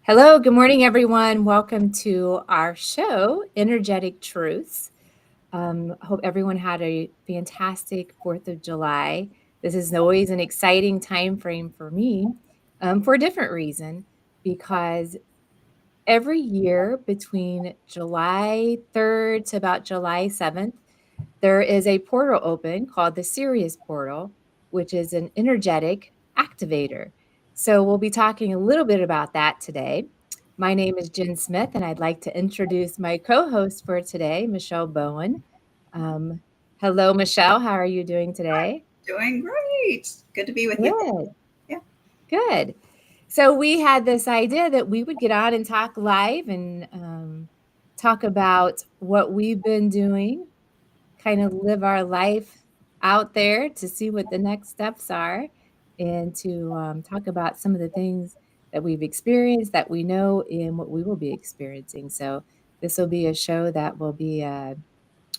Hello, good morning, everyone. Welcome to our show, Energetic Truths. Hope everyone had a fantastic 4th of July. This is always an exciting time frame for me for a different reason, because every year between July 3rd to about July 7th, there is a portal open called the Sirius portal, which is an energetic activator. So we'll be talking a little bit about that today. My name is Jen Smith, and I'd like to introduce my co host for today, Michelle Bowen. Um, Hello, Michelle. How are you doing today? Doing great. Good to be with you. Good, Yeah. good. So we had this idea that we would get on and talk live and talk about what we've been doing, kind of live our life out there to see what the next steps are, and to talk about some of the things that we've experienced, that we know, and what we will be experiencing. So this will be a show that will be,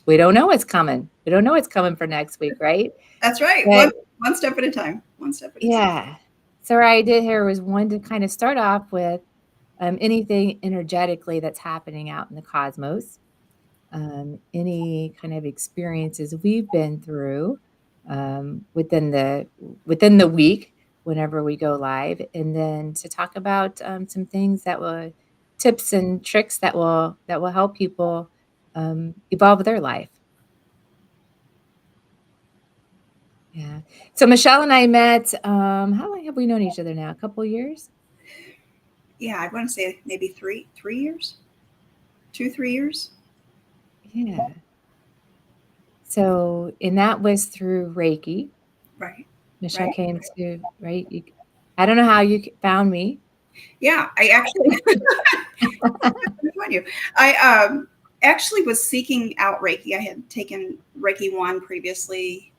we don't know what's coming. We don't know what's coming for next week, right? That's right. But One step at a time. One step at a time. yeah. So our idea here was one to kind of start off with anything energetically that's happening out in the cosmos, any kind of experiences we've been through within the week whenever we go live, and then to talk about some things that will tips and tricks that will help people evolve their life. Yeah. So Michelle and I met. How long have we known each other now? A couple years. Yeah, I want to say maybe 3 years, 2, 3 years. Yeah. So, and that was through Reiki. Right. Michelle Right. came to, right? I don't know how you found me. Yeah. I actually join you. I actually was seeking out Reiki. I had taken Reiki 1 previously,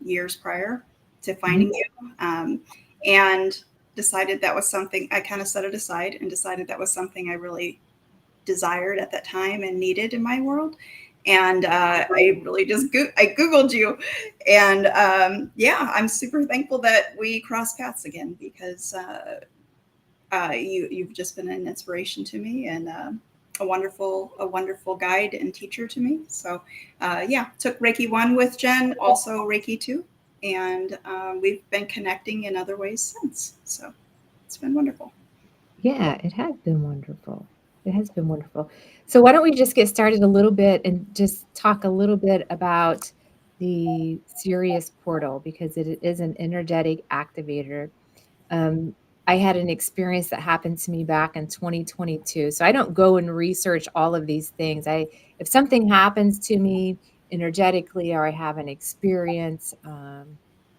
years prior to finding Mhm. you, and decided that was something I kind of set it aside and decided that was something I really desired at that time and needed in my world. And I really just I googled you, and yeah, I'm super thankful that we crossed paths again, because you've just been an inspiration to me, and a wonderful guide and teacher to me. So yeah, took Reiki 1 with Jen, also Reiki 2, and we've been connecting in other ways since. So it's been wonderful. Yeah, it has been wonderful. It has been wonderful. So why don't we just get started a little bit and just talk a little bit about the Sirius portal, because it is an energetic activator. Um, I had an experience that happened to me back in 2022. So I don't go and research all of these things. If something happens to me energetically, or I have an experience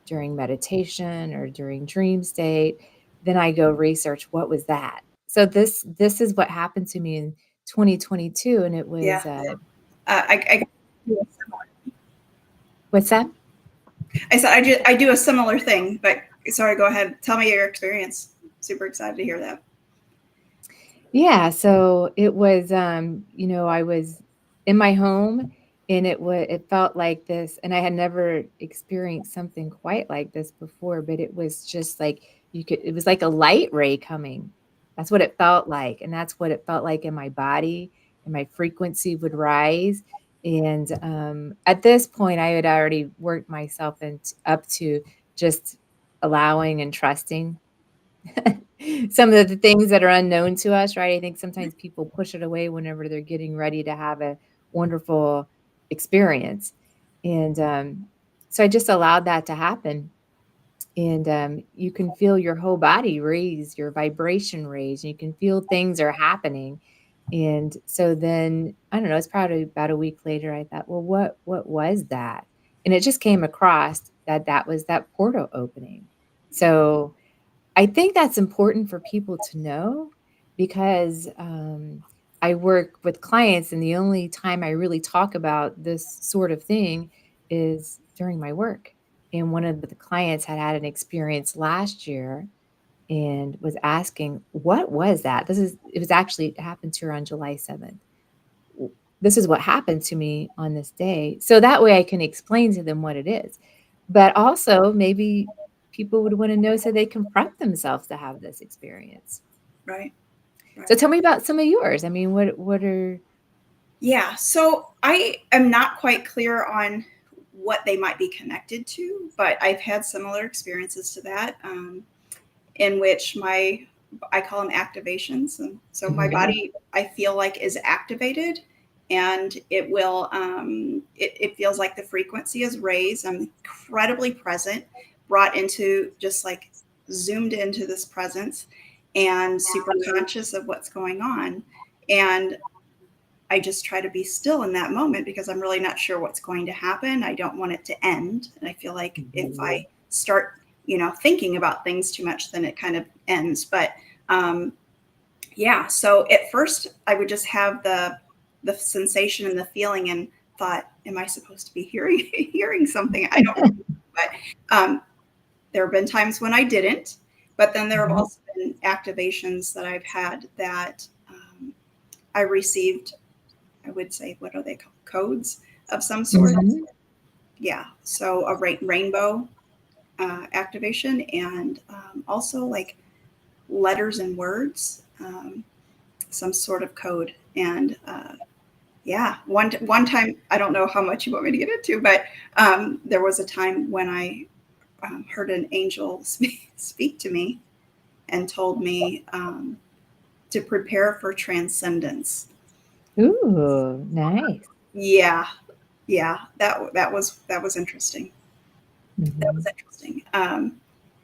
during meditation or during dream state, then I go research what was that. So this is what happened to me in 2022, and it Yeah. was I do a similar. what's that? I said I do a similar thing, but sorry, go ahead. Tell me your experience. Super excited to hear that. Yeah, so it was, I was in my home, and it felt like this, and I had never experienced something quite like this before, but it was just like it was like a light ray coming. That's what it felt like, and that's what it felt like in my body, and my frequency would rise. And at this point, I had already worked myself up to just allowing and trusting some of the things that are unknown to us, right? I think sometimes people push it away whenever they're getting ready to have a wonderful experience. And so I just allowed that to happen. And you can feel your whole body raise, your vibration raise, and you can feel things are happening. And so then, I don't know, it's probably about a week later, I thought, well, what was that? And it just came across that was that portal opening. So I think that's important for people to know, because I work with clients, and the only time I really talk about this sort of thing is during my work. And one of the clients had an experience last year and was asking, "What was that?" It was actually it happened to her on July 7th. This is what happened to me on this day. So that way I can explain to them what it is. But also, maybe people would want to know so they confront themselves to have this experience. Right. So Right. tell me about some of yours. I mean, what are Yeah. So I am not quite clear on what they might be connected to, but I've had similar experiences to that, in which I call them activations. And so my Mhm. body, I feel like, is activated, and it will, it feels like the frequency is raised. I'm incredibly present, brought into, just like zoomed into this presence, and super conscious of what's going on. And I just try to be still in that moment because I'm really not sure what's going to happen. I don't want it to end. And I feel like if Mhm. I start, thinking about things too much, then it kind of ends. But um, yeah, so at first I would just have the sensation and the feeling, and thought, am I supposed to be hearing hearing something? I don't know. But there have been times when I didn't. But then there have Mhm. also been activations that I've had that I received, I would say, what are they called? Codes of some sort. Mhm. Yeah. So a rainbow activation, and also like letters and words, some sort of code. And yeah, one time, I don't know how much you want me to get into, but there was a time when I heard an angel speak to me and told me to prepare for transcendence. Ooh, nice. Yeah, yeah, that was interesting. That was Mhm. interesting.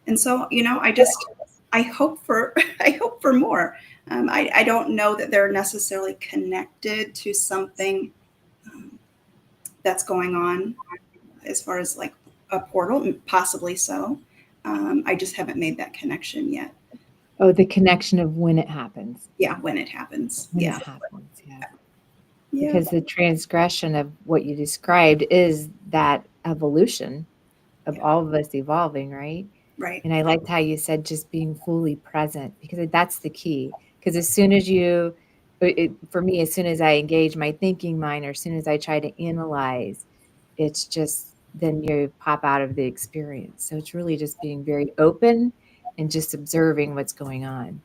And so, I hope for I hope for more. I don't know that they're necessarily connected to something um, that's going on, as far as like a portal, possibly so. I just haven't made that connection yet. Oh, the connection of when it happens. Yeah, when it happens. When it Yeah, happens, yeah. yeah, Because the transgression of what you described is that evolution of yeah. all of us evolving, right? Right. And I liked how you said just being fully present because that's the key. Because as soon as for me, as soon as I engage my thinking mind or as soon as I try to analyze, it's just then you pop out of the experience. So it's really just being very open and just observing what's going on,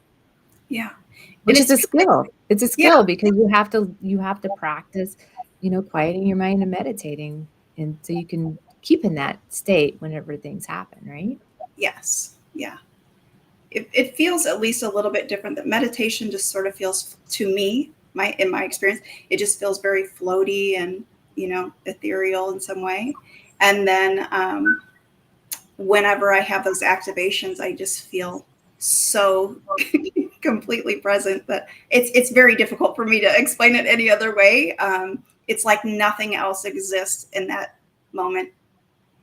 Yeah, and which is a skill. It's a yeah, skill because you have to practice, quieting your mind and meditating, and so you can keep in that state whenever things happen, right? yes, yeah. It feels at least a little bit different. That meditation just sort of feels, to me, in my experience, it just feels very floaty and, ethereal in some way. And then whenever I have those activations, I just feel so completely present that it's very difficult for me to explain it any other way. It's like nothing else exists in that moment,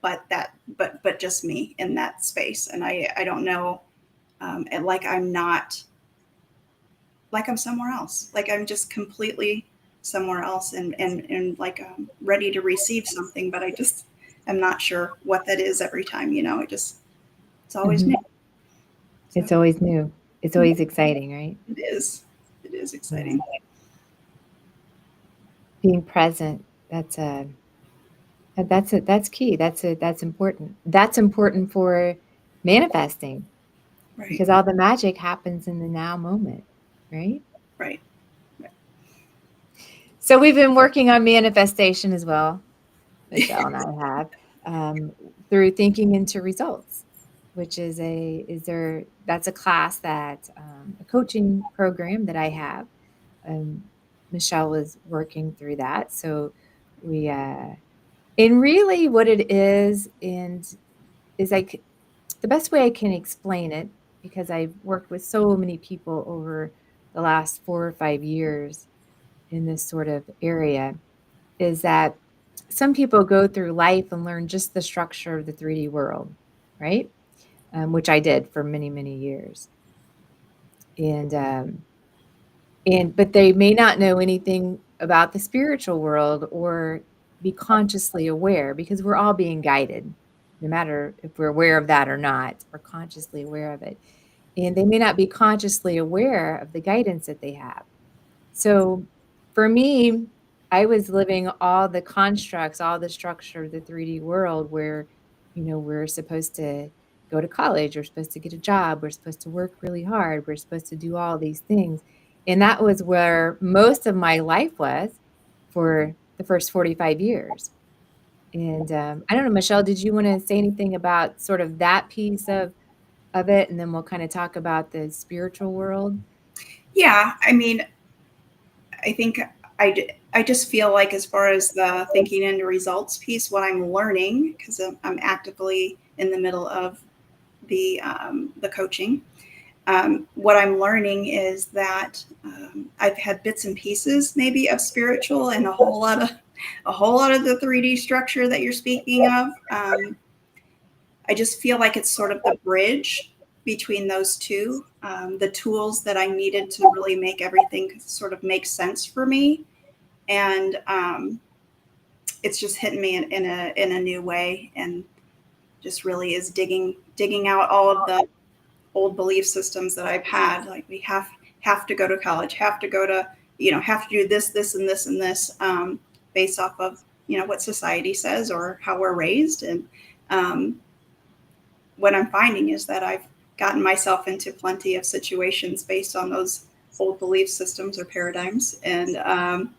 but just me in that space. And I don't know, and like I'm not, like I'm somewhere else, like I'm just completely somewhere else, and like ready to receive something, but I just am not sure what that is every time. It's always new. Mhm. So It's always new. It's yeah, always exciting, right? it is Yeah. exciting. Being present, that's key. That's important. That's important for manifesting Right. because all the magic happens in the now moment, right? Right. Right. So we've been working on manifestation as well, Michelle and I have, um, through thinking into results, which that's a class a coaching program that I have. Um, Michelle was working through that. So and really what it is, and is like the best way I can explain it, because I've worked with so many people over the last 4 or 5 years in this sort of area, is that some people go through life and learn just the structure of the 3D world, right? Which I did for many, many years. And but they may not know anything about the spiritual world or be consciously aware, because we're all being guided, no matter if we're aware of that or not. We're consciously aware of it, and they may not be consciously aware of the guidance that they have. So for me, I was living all the constructs, all the structure of the 3D world where, we're supposed to go to college, we're supposed to get a job, we're supposed to work really hard, we're supposed to do all these things. And that was where most of my life was for the first 45 years. And I don't know, Michelle, did you want to say anything about sort of that piece of it? And then we'll kind of talk about the spiritual world. Yeah, I mean, I think I just feel like, as far as the thinking and results piece, what I'm learning, because I'm actively in the middle of the coaching. What I'm learning is that I've had bits and pieces maybe of spiritual and a whole lot of the 3D structure that you're speaking of. I just feel like it's sort of the bridge between those two, the tools that I needed to really make everything sort of make sense for me, and it's just hitting me in a new way, and just really is digging out all of the old belief systems that I've had. Like, we have to go to college, have to go to, have to do this, and this, and this, based off of, what society says or how we're raised. And um, what I'm finding is that I've gotten myself into plenty of situations based on those old belief systems or paradigms, and I'm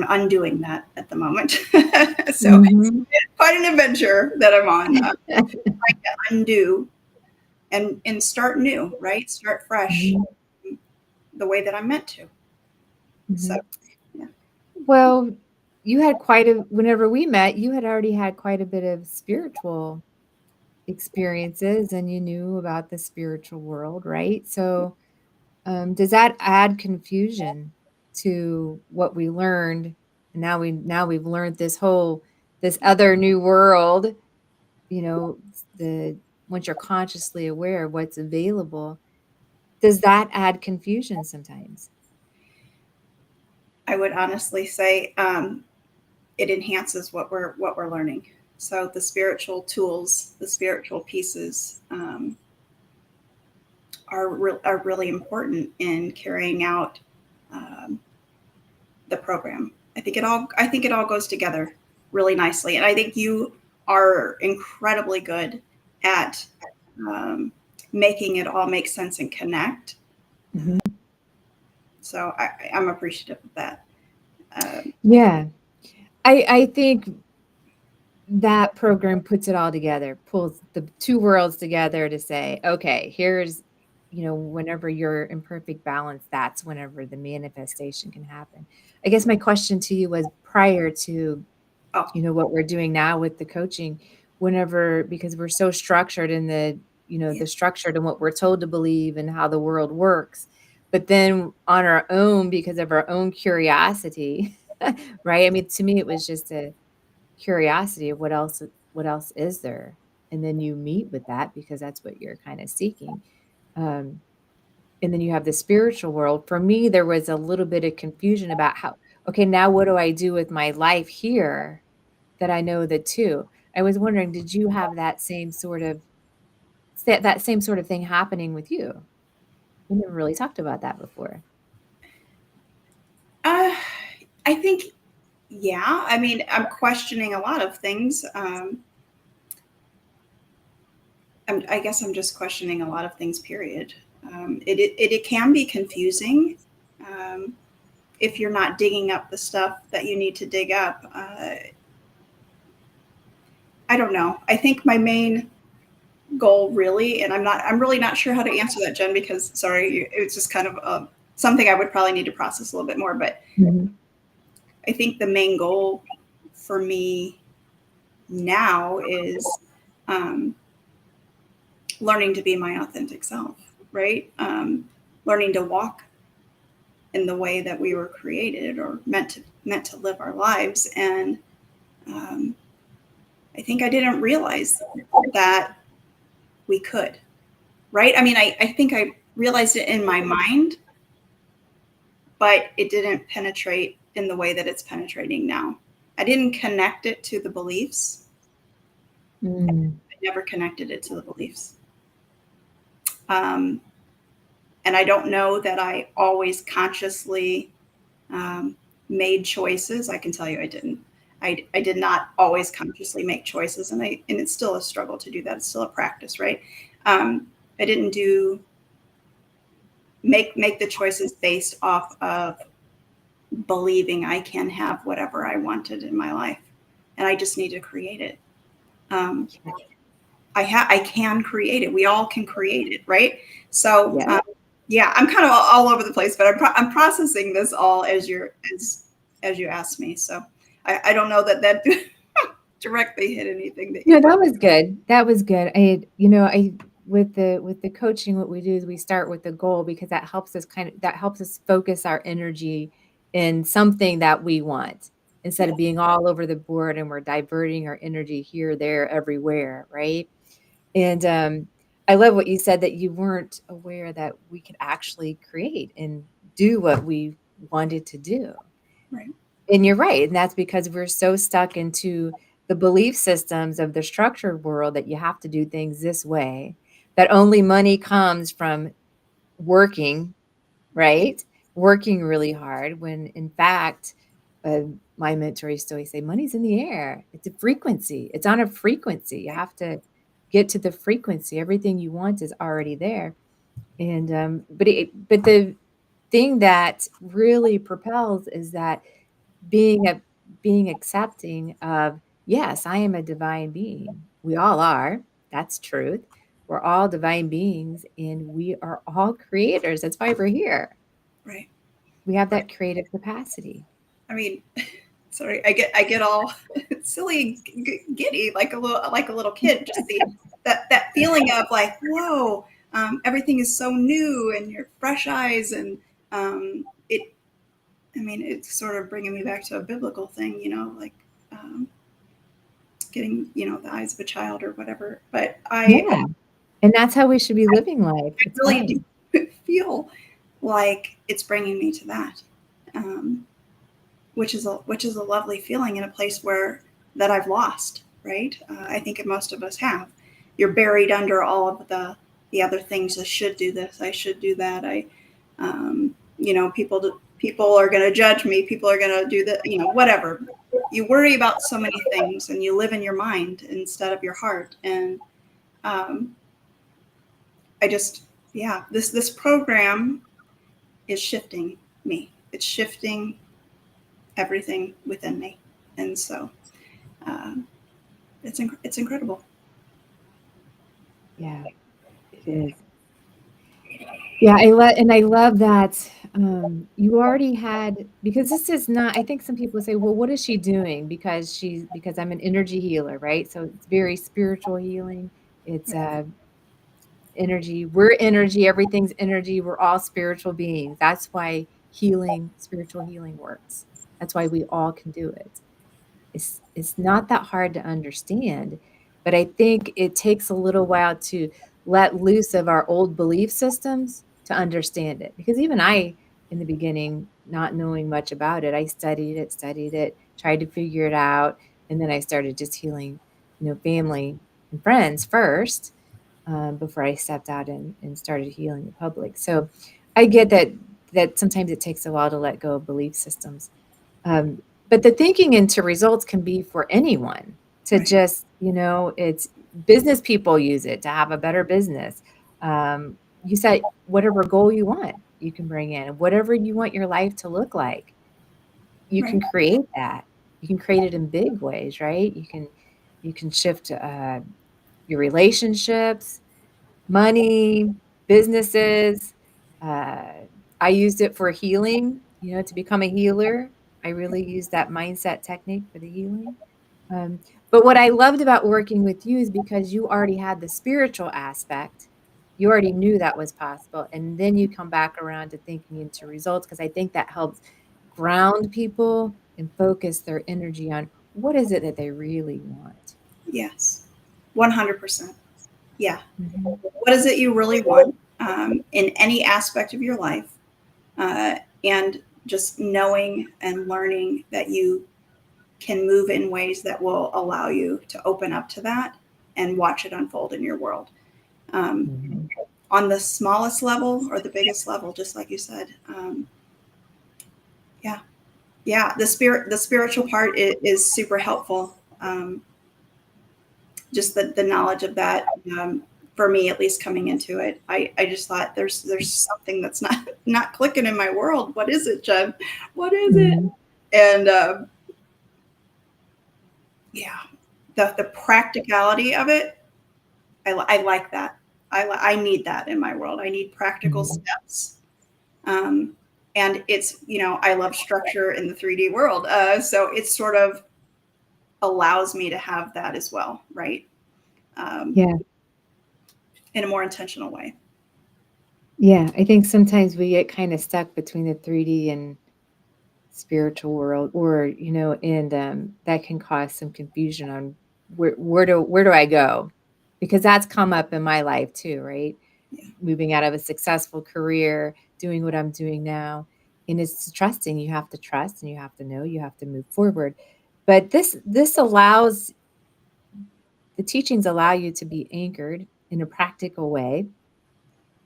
undoing that at the moment. So it's Mhm. quite an adventure that I'm on, trying to undo and start new, right? Start fresh, Mhm. the way that I'm meant to. So, Mhm. yeah. Well, you had quite a, whenever we met, you had already had quite a bit of spiritual experiences and you knew about the spiritual world, right? So, does that add confusion to what we learned? And now we've learned this other new world, you know, the once you're consciously aware of what's available, does that add confusion sometimes? I would honestly say it enhances what we're learning. So the spiritual tools, the spiritual pieces, are really important in carrying out um, the program. I think it all goes together really nicely, and I think you are incredibly good at um, making it all make sense and connect. Mhm. So I'm appreciative of that. Um, Yeah. I think that program puts it all together, pulls the two worlds together to say, okay, here's, whenever you're in perfect balance, that's whenever the manifestation can happen. I guess my question to you was prior to, oh, what we're doing now with the coaching, whenever, because we're so structured in yeah. the structured and what we're told to believe and how the world works. But then on our own, because of our own curiosity, right? I mean, to me, it was just a curiosity of what else is there, and then you meet with that because that's what you're kind of seeking. um, and then you have the spiritual world. For me, there was a little bit of confusion about how, okay, now what do I do with my life here that I know the two? I was wondering, did you have that same sort of thing happening with you? We never really talked about that before. uh, I think, yeah. I mean, I'm questioning a lot of things. I guess I'm just questioning a lot of things. Period. It can be confusing um, if you're not digging up the stuff that you need to dig up. I don't know. I think my main goal, really, and I'm really not sure how to answer that, Jen, because, sorry, it's just kind of something I would probably need to process a little bit more. But Mhm. I think the main goal for me now is um, learning to be my authentic self, right? Learning to walk in the way that we were created or meant to live our lives. And um, I think I didn't realize that we could, right? I mean, I think I realized it in my mind, but it didn't penetrate in the way that it's penetrating now. I didn't connect it to the beliefs. Mm. I never connected it to the beliefs. Um, and I don't know that I always consciously um, made choices. I can tell you I didn't. I did not always consciously make choices, and it's still a struggle to do that. It's still a practice, right? I didn't do make the choices based off of believing I can have whatever I wanted in my life, and I just need to create it. Um, I can create it. We all can create it, right? So Yeah. yeah, I'm kind of all over the place, but I'm processing this all as you asked me. So I don't know that directly hit anything that No, you. that was good. That was good. I with the coaching, what we do is we start with the goal because that helps us focus our energy in something that we want instead Yeah, of being all over the board and we're diverting our energy here, there, everywhere, right? And I love what you said that you weren't aware that we could actually create and do what we wanted to do. right, And you're right, and that's because we're so stuck into the belief systems of the structured world that you have to do things this way, that only money comes from working, right? Working really hard when in fact, uh, my mentor used to always say, "Money's in the air. It's a frequency. It's on a frequency. You right, have to get to the frequency. Everything you want is already there." And but the thing that really propels is that being a being accepting of, yes, I am a divine being. We all are. That's truth. We're all divine beings and we are all creators. That's why we're here. right, We have right. that creative capacity. I mean, sorry, I get all silly, giddy, like a little kid. Just that feeling of like, whoa, everything is so new, and your fresh eyes, and it. I mean, it's sort of bringing me back to a biblical thing, like um, getting the eyes of a child or whatever. But Yeah. And that's how we should be living life. I It's really fine. do feel like it's bringing me to that. Um, which is a lovely feeling in a place where that I've lost. Right? I think most of us have. You're buried under all of the other things. I should do this. I should do that. People are going to judge me. People are going to do that. Whatever. You worry about so many things, and you live in your mind instead of your heart. And um, I just, yeah, this program is shifting me. It's shifting everything within me, and so um, it's incredible. Yeah, it is. Yeah, I love that, you already had because this is not I think some people say, "Well, what is she doing?" Because I'm an energy healer, right? So it's very spiritual healing. It's, Right, energy. We're energy, everything's energy. We're all spiritual beings. That's why spiritual healing works. That's why we all can do it. It's not that hard to understand, but I think it takes a little while to let loose of our old belief systems to understand it. Because even I, in the beginning, not knowing much about it, I studied it, tried to figure it out, and then I started just healing, family and friends first, before I stepped out and started healing the public. So I get that sometimes it takes a while to let go of belief systems. But the thinking into results can be for anyone to right, just, it's business people use it to have a better business. You set whatever goal you want, you can bring in whatever you want your life to look like. You right. can create that. You can create it in big ways, right? You can shift your relationships, money, businesses. Uh, I used it for healing, to become a healer. I really used that mindset technique for the healing. Um, but what I loved about working with you is because you already had the spiritual aspect. You already knew that was possible. And then you come back around to thinking into results because I think that helps ground people and focus their energy on what is it that they really want. Yes, 100%. Yeah. Mhm. What is it you really want in any aspect of your life? And just knowing and learning that you can move in ways that will allow you to open up to that and watch it unfold in your world. Um, Mhm. on the smallest level or the biggest level, just like you said. Yeah, yeah. The spiritual part is super helpful. Just the knowledge of that. for me, at least coming into it, I just thought there's something that's not clicking in my world. What is it, Jen? What is it? Mhm. And yeah, the practicality of it, I like that. I need that in my world. I need practical Mhm. steps. Um, and it's, I love structure in the 3D world. So it sort of allows me to have that as well, right? Um, Yeah. in a more intentional way. Yeah. I think sometimes we get kind of stuck between the 3D and spiritual world, or and that can cause some confusion on where do I go, because that's come up in my life too, right? Yeah. Moving out of a successful career, doing what I'm doing now, and it's trusting. You have to trust, and you have to know, you have to move forward. But this allows, the teachings allow you to be anchored in a practical way.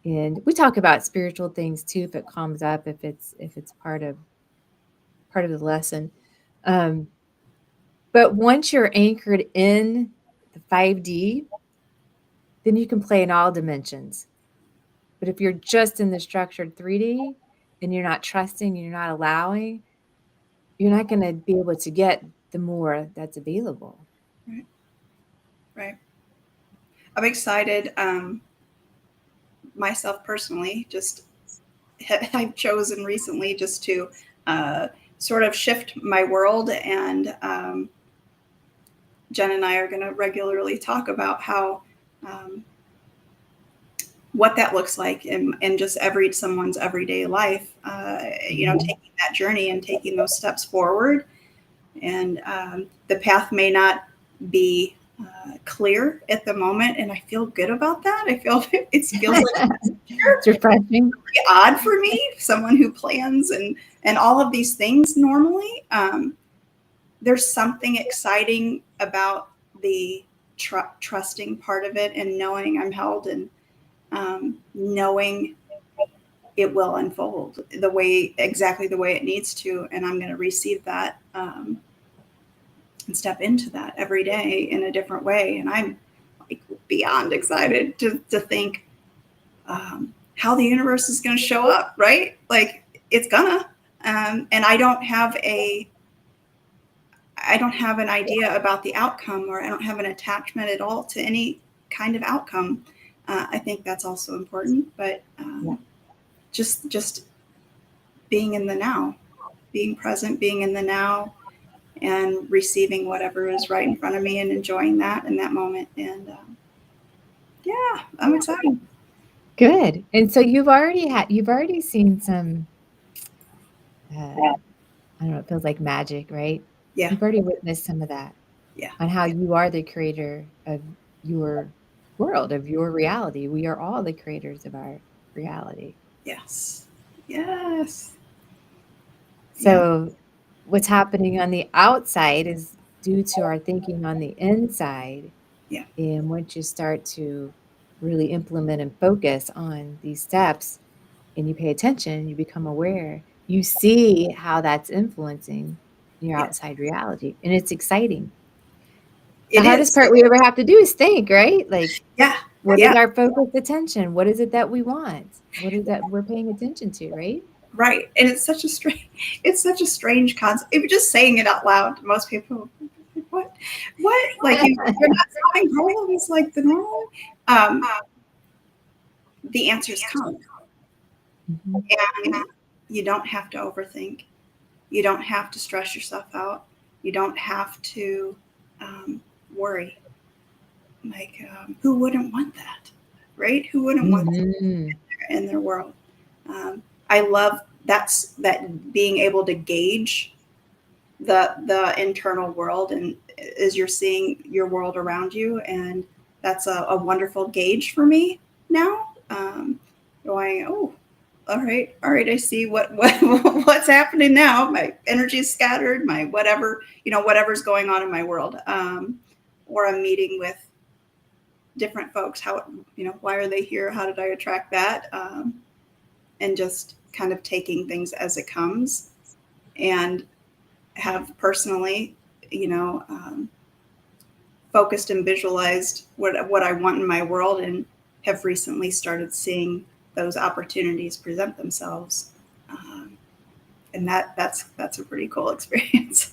And we talk about spiritual things too, if it comes up, if it's part of the lesson. um, But once you're anchored in the 5D, then you can play in all dimensions. But if you're just in the structured 3D and you're not trusting and you're not allowing, you're not going to be able to get the more that's available. Right. Right. I'm excited. Myself personally, just I've chosen recently just to uh, sort of shift my world, and Jen and I are going to regularly talk about how um, what that looks like in just someone's everyday life. Mhm. Taking that journey and taking those steps forward, and the path may not be clear at the moment, and I feel good about that. I feel it feels like It's refreshing. odd for me, someone who plans and all of these things normally. There's something exciting about the trusting part of it, and knowing I'm held, and knowing it will unfold exactly the way it needs to, and I'm going to receive that, and step into that every day in a different way. And I'm like beyond excited to think how the universe is going to show up, right? Like it's gonna, and I don't have an idea about the outcome, or I don't have an attachment at all to any kind of outcome. I think that's also important, but Yeah. just being in the now, being present, being in the now, and receiving whatever is right in front of me and enjoying that in that moment. And yeah, I'm excited. Good. And so you've already seen some, I don't know, it feels like magic, right? Yeah, You've already witnessed some of that, yeah, on how you are the creator of your world, of your reality. We are all the creators of our reality. yes, yes, yeah, So what's happening on the outside is due to our thinking on the inside. yeah. And once you start to really implement and focus on these steps, and you pay attention, you become aware, you see how that's influencing your Yeah, outside reality. And it's exciting. The it hardest is. part we ever have to do is think, right? Like, Yeah, what is yeah, our focused attention? What is it that we want? What is that we're paying attention to, right? right. And it's such a strange concept. If you're just saying it out loud, most people, what? Like you're not solving problems like the normal. Um, the answers come, Mhm. and you don't have to overthink. You don't have to stress yourself out. You don't have to worry. Like, who wouldn't want that, right? Who wouldn't want Mhm. that in their world? I love that being able to gauge the internal world, and as you're seeing your world around you, and that's a wonderful gauge for me now. Going, oh, all right, I see what what's happening now. My energy is scattered, my whatever, whatever's going on in my world, or I'm meeting with different folks. How, why are they here? How did I attract that? And just kind of taking things as it comes, and have personally, you know, um, focused and visualized what I want in my world, and have recently started seeing those opportunities present themselves. Um, and that's a pretty cool experience.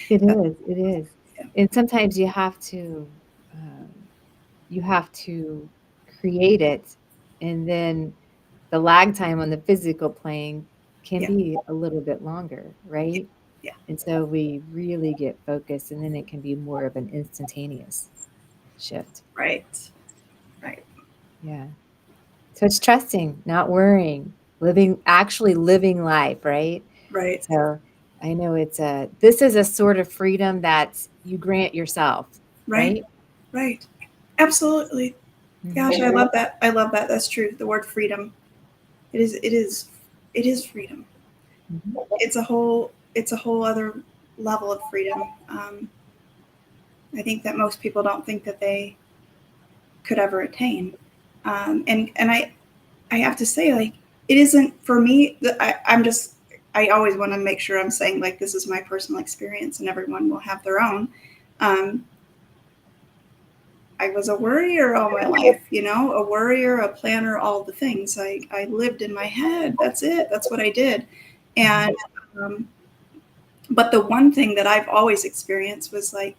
It That's, is, it is. yeah, And sometimes um, you have to create it, and then the lag time on the physical plane can yeah, be a little bit longer, yeah, right? yeah. And so we really get focused, and then it can be more of an instantaneous shift. Right, right, Yeah. So it's trusting, not worrying, actually living life, right? right, So I know this is a sort of freedom that you grant yourself, right, right? right. Absolutely. Gosh, Hmm. I love that. I love that. That's true. The word freedom. It is. It is. It is freedom. Hmm. It's a whole. It's a whole other level of freedom. I think that most people don't think that they could ever attain. And I have to say, like, it isn't for me. I'm just. I always want to make sure I'm saying like this is my personal experience, and everyone will have their own. Um, I was a worrier all my life, a worrier, a planner, all the things. I lived in my head. That's it. That's what I did. And, Hmm. um, but the one thing that I've always experienced was like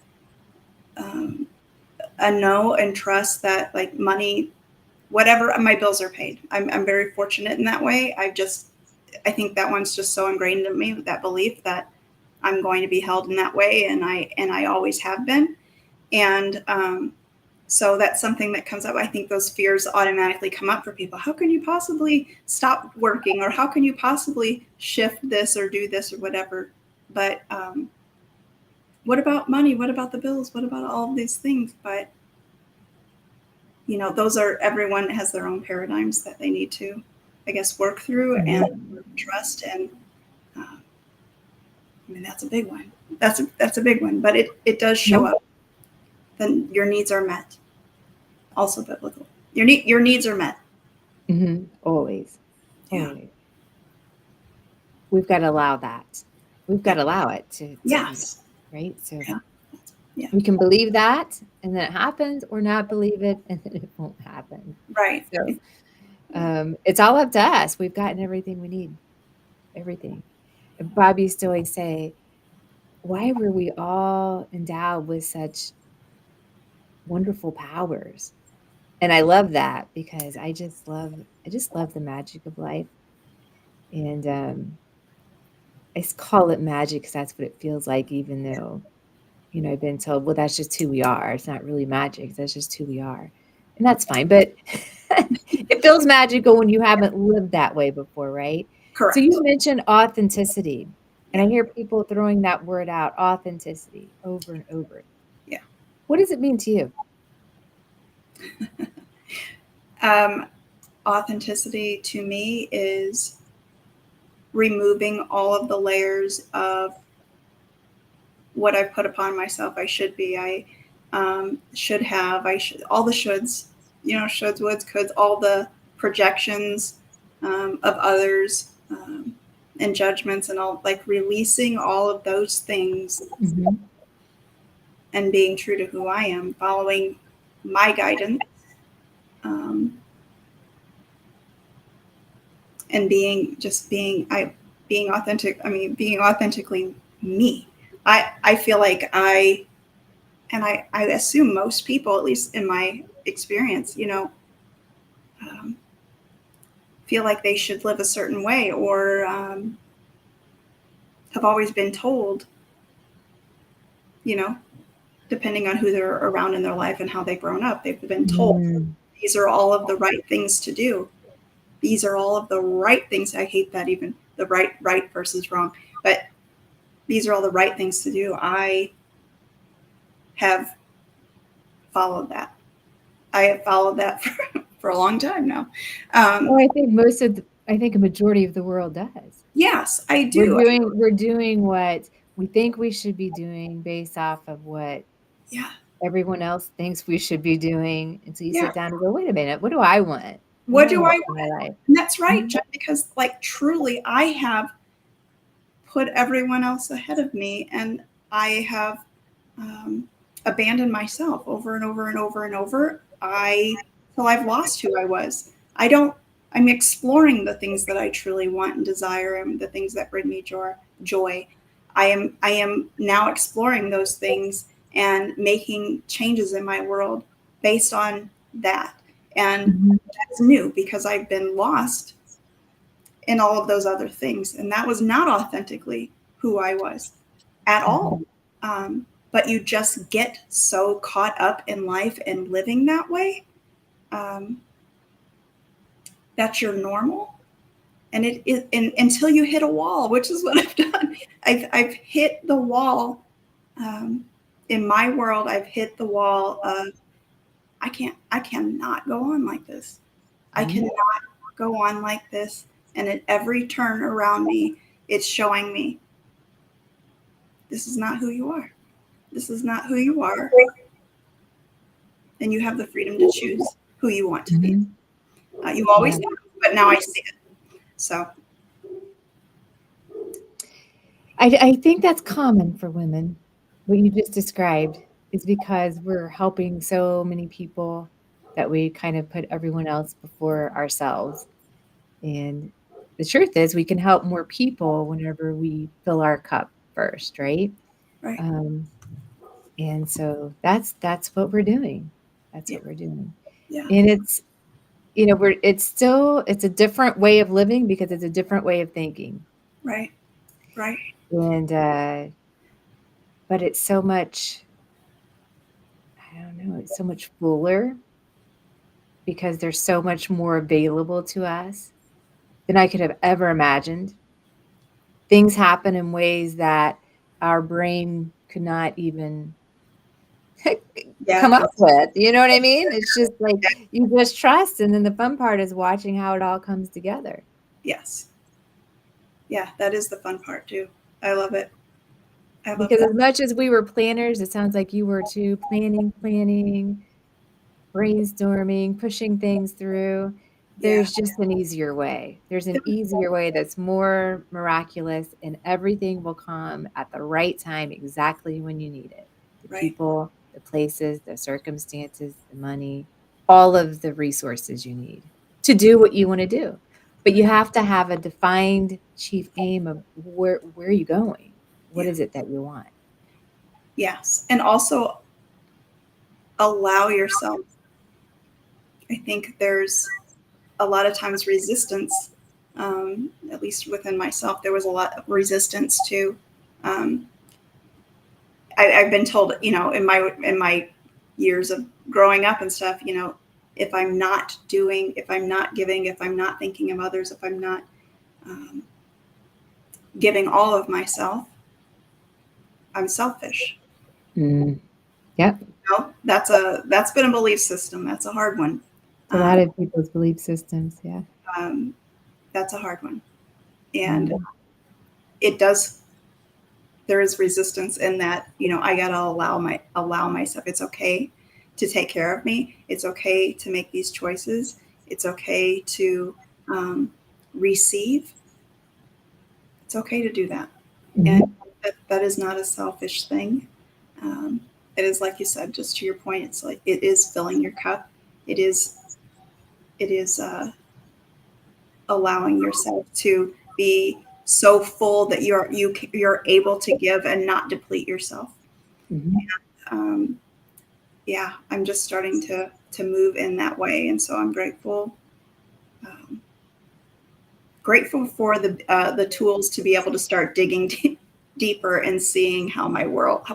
um, a know and trust that like money, whatever my bills are paid. I'm very fortunate in that way. I think that one's just so ingrained in me, that belief that I'm going to be held in that way. And I always have been. And, so that's something that comes up. I think those fears automatically come up for people. How can you possibly stop working, or how can you possibly shift this or do this or whatever? But what about money? What about the bills? What about all of these things? But those are, everyone has their own paradigms that they need to, I guess, work through and Hmm. trust. And I mean, that's a big one. That's a big one. But it does show Yep. up. Then your needs are met. Also biblical. Your needs are met. Hmm. Always, Yeah. always. We've got to allow that. We've got Yeah. to allow it to be, Yes. right? So Yeah. Yeah. we can believe that, and then it happens, or not believe it, and then it won't happen. Right. So Yeah. it's all up to us. We've gotten everything we need, everything. And Bob used to always say, why were we all endowed with such wonderful powers? And I love that because I just love the magic of life. And call it magic because that's what it feels like, even though, I've been told, well, that's just who we are. It's not really magic. That's just who we are. And that's fine. But it feels magical when you haven't lived that way before, right? So Correct. you mentioned authenticity. And Yeah. I hear people throwing that word out, authenticity, over and over. Yeah. What does it mean to you? Um, Authenticity to me is removing all of the layers of what I've put upon myself. I should be. I should have. I should. All the shoulds. Shoulds, woulds, coulds. All the projections of others, and judgments, and all, like, releasing all of those things Hmm. and being true to who I am, following my guidance, um, and being authentic. I mean, being authentically me. I feel like I assume most people, at least in my experience, um, feel like they should live a certain way, or have always been told, you know, depending on who they're around in their life and how they've grown up, they've been told Mm. these are all of the right things to do. These are all of the right things. I hate that, even the right versus wrong, but these are all the right things to do. I have followed that. I have followed that for a long time now. Um, Well, I think a majority of the world does. yes, I We're do. doing we're doing what we think we should be doing based off of what Yeah, everyone else thinks we should be doing until you yeah. sit down and go, "Wait a minute, what do I want? What do What I do want I for my want? life?" And that's right, Mhm. because, like, truly, I have put everyone else ahead of me, and I have um, abandoned myself over and over and over and over. I till I've lost who I was. I'm exploring the things that I truly want and desire and the things that bring me joy. I am now exploring those things and making changes in my world based on that. And Mhm. that's new because I've been lost in all of those other things. And that was not authentically who I was at all. Mhm. But you just get so caught up in life and living that way, um, that you're normal. And and until you hit a wall, which is what I've done. I've hit the wall. Um, in my world, I've hit the wall of I cannot go on like this. I Mhm. cannot go on like this. And at every turn around me, it's showing me this is not who you are. This is not who you are. And you have the freedom to choose who you want to be. Mhm. You always Yeah. have, but now I see it. So, I think that's common for women. What you just described is because we're helping so many people that we kind of put everyone else before ourselves. And the truth is, we can help more people whenever we fill our cup first, right? right. Um, and so that's what we're doing. That's Yeah. what we're doing. Yeah. And it's it's a different way of living because it's a different way of thinking. Right. Right. And but it's so much, I don't know, it's so much fuller because there's so much more available to us than I could have ever imagined. Things happen in ways that our brain could not even Yeah. come up with. You know what I mean? It's just like you just trust, and then the fun part is watching how it all comes together. Yes. Yeah. That is the fun part too. I love it. I love Because that. as much as we were planners, it sounds like you were too, planning, brainstorming, pushing things through. Yeah. There's just an easier way. There's an easier way that's more miraculous, and everything will come at the right time, exactly when you need it. The Right. people, the places, the circumstances, the money, all of the resources you need to do what you want to do. But you Right. have to have a defined chief aim of where are you going? What Yeah. is it that you want? Yes. And also allow yourself. I think there's a lot of times resistance, at least within myself, there was a lot of resistance to. Um, I've been told, in my years of growing up and stuff, if I'm not doing, if I'm not giving, if I'm not thinking of others, if I'm not um, giving all of myself, I'm selfish. Mm, yep. That's been a belief system. That's a hard one. It's a lot Um, of people's belief systems. Yeah. um, that's a hard one, and Mm, it does. There is resistance in that. I gotta allow myself. It's okay to take care of me. It's okay to make these choices. It's okay to um, receive. It's okay to do that, and mhm, that is not a selfish thing. Um, it is, like you said, just to your point. It's like it is filling your cup. It is allowing yourself to be so full that you're able to give and not deplete yourself. mhm, Um, yeah, I'm just starting to move in that way, and so I'm um, grateful for the tools to be able to start digging deeper and seeing how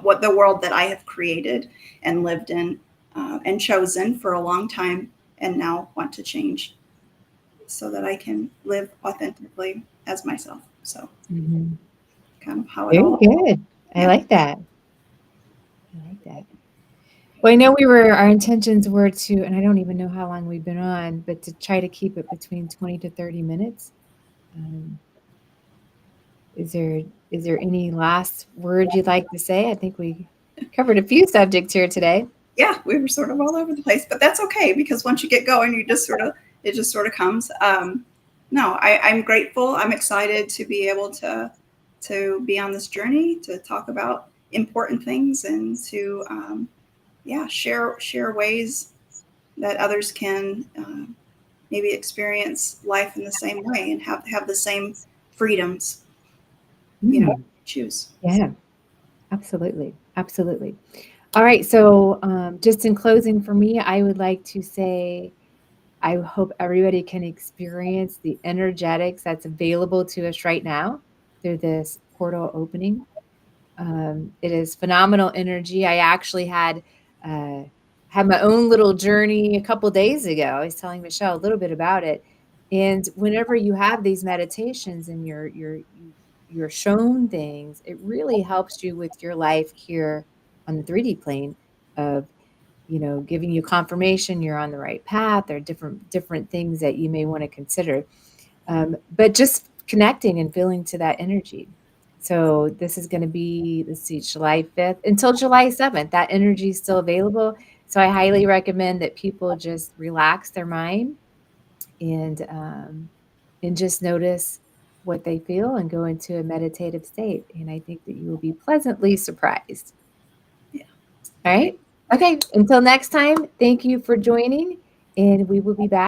what the world that I have created and lived in and chosen for a long time, and now want to change so that I can live authentically as myself. So mhm. kind of how it Very all, good. I yeah, like that. I like that. Well, I know our intentions were to, and I don't even know how long we've been on, but to try to keep it between 20 to 30 minutes. Um, is there is there any last words you'd like to say? I think we covered a few subjects here today. yeah, we were sort of all over the place, but that's okay because once you get going, it just sort of comes. No, I'm grateful. I'm excited to be able to be on this journey to talk about important things and to yeah, share ways. that others can maybe experience life in the same way and have the same freedoms, Mm, choose. yeah, absolutely. Absolutely. All right. So, just in closing for me, I would like to say I hope everybody can experience the energetics that's available to us right now through this portal opening. It is phenomenal energy. I actually uh, had my own little journey a couple days ago. I was telling Michelle a little bit about it. And whenever you have these meditations and you're shown things, it really helps you with your life here on the 3D plane of giving you confirmation you're on the right path. There are different things that you may want to consider, but just connecting and feeling to that energy. So this is going to be, let's see, July 5th until July 7th. That energy is still available. So I highly recommend that people just relax their mind and just notice what they feel and go into a meditative state. And I think that you will be pleasantly surprised. Yeah. All right. Okay. Until next time, thank you for joining, and we will be back.